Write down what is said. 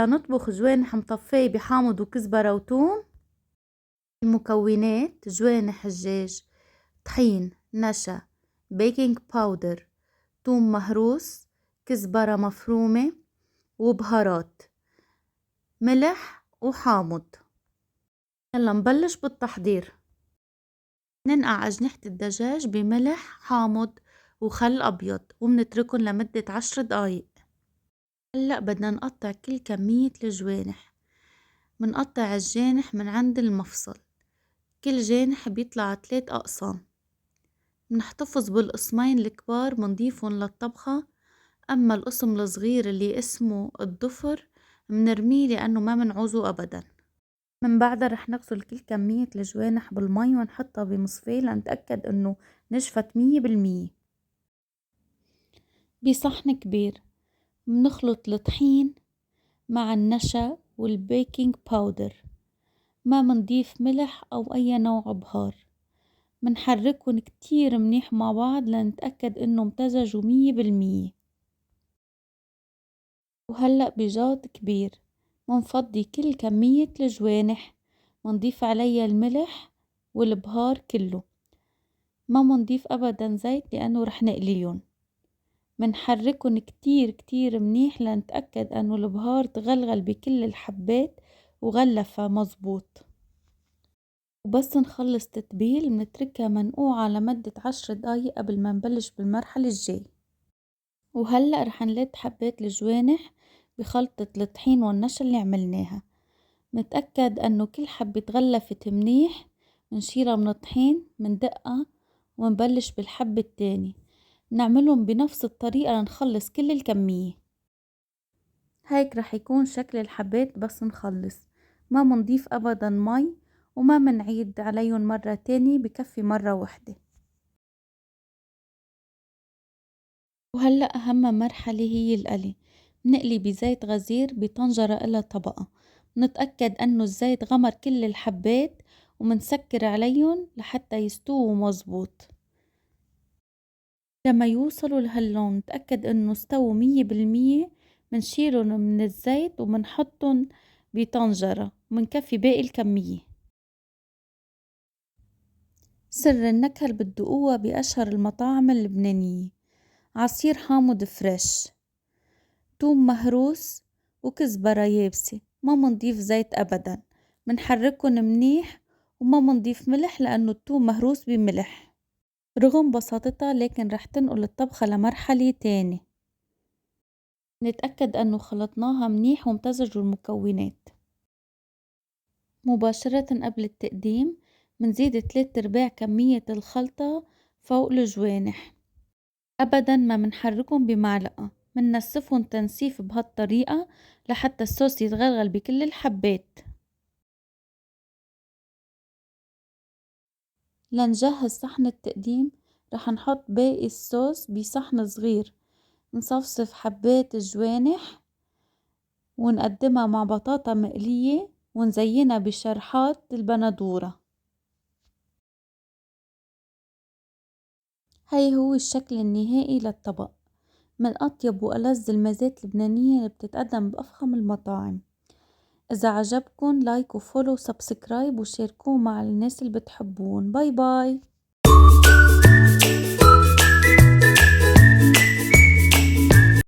هلا نطبخ جوانح مطفية بحامض وكزبرة وتوم. المكونات: جوانح الدجاج، طحين، نشا، بيكنج باودر، توم مهروس، كزبرة مفرومة، وبهارات، ملح وحامض. يلا نبلش بالتحضير. ننقع أجنحة الدجاج بملح، حامض وخل أبيض ومنتركن لمدة 10 دقايق. هلأ بدنا نقطع كل كمية الجوانح. منقطع الجانح من عند المفصل، كل جانح بيطلع 3 أقسام. منحتفظ بالقسمين الكبار منضيفهم للطبخة، أما القسم الصغير اللي اسمه الضفر منرميه لأنه ما منعوزه أبدا. من بعدها رح نغسل كل كمية الجوانح بالمي ونحطها بمصفاة لنتأكد انه نشفت 100%. بصحن كبير منخلط الطحين مع النشا والبيكنج باودر، ما منضيف ملح أو أي نوع بهار. منحركهم كتير منيح مع بعض لنتأكد انه امتزجوا 100%. وهلأ بجاط كبير منفضي كل كمية الجوانح، منضيف عليها الملح والبهار كله، ما منضيف أبدا زيت لأنه رح نقليهم. منحركن كتير كتير منيح لنتأكد أنه البهار تغلغل بكل الحبات وغلفها مزبوط. وبس نخلص تتبيل منتركها منقوعة لمدة 10 دقايق قبل ما نبلش بالمرحلة الجاي. وهلأ رح نلد حبات الجوانح بخلطة الطحين والنشا اللي عملناها. نتأكد أنه كل حبة تغلفت منيح، منشيلها من الطحين مندقها ونبلش بالحبة التاني. نعملهم بنفس الطريقة لنخلص كل الكمية. هيك رح يكون شكل الحبات بس نخلص، ما منضيف أبدا مي وما منعيد عليهم مرة تاني، بكفي مرة وحدة. وهلأ أهم مرحلة هي القلي. نقلي بزيت غزير بطنجرة إلها طبقة، نتأكد أنه الزيت غمر كل الحبات ومنسكر عليهم لحتى يستووا مزبوط. لما يوصلوا لهاللون نتأكد انه استووا 100%. منشيلهم من الزيت ومنحطهم بطنجرة ومنكفي باقي الكمية. سر النكهة اللي بتدوقوها بأشهر المطاعم اللبنانية: عصير حامض فريش، توم مهروس، وكزبرة يابسة. ما منضيف زيت أبدا، منحركهم منيح وما منضيف ملح لأنه التوم مهروس بملح. رغم بساطتها لكن رح تنقل الطبخة لمرحلة تانية. نتأكد أنه خلطناها منيح وامتزجوا المكونات. مباشرة قبل التقديم منزيد 3/4 كمية الخلطة فوق الجوانح. أبدا ما منحركهم بمعلقة، مننسفهم تنسيف بهالطريقة لحتى الصوص يتغلغل بكل الحبات. لنجهز صحن التقديم رح نحط باقي الصوص بصحن صغير، نصفصف حبات الجوانح ونقدمها مع بطاطا مقلية ونزينها بشرحات البندورة. هاي هو الشكل النهائي للطبق، من أطيب وألذ المزات اللبنانية اللي بتتقدم بأفخم المطاعم. إذا عجبكن لايك وفولو وسبسكرايب وشاركوه مع الناس اللي بتحبون. باي باي.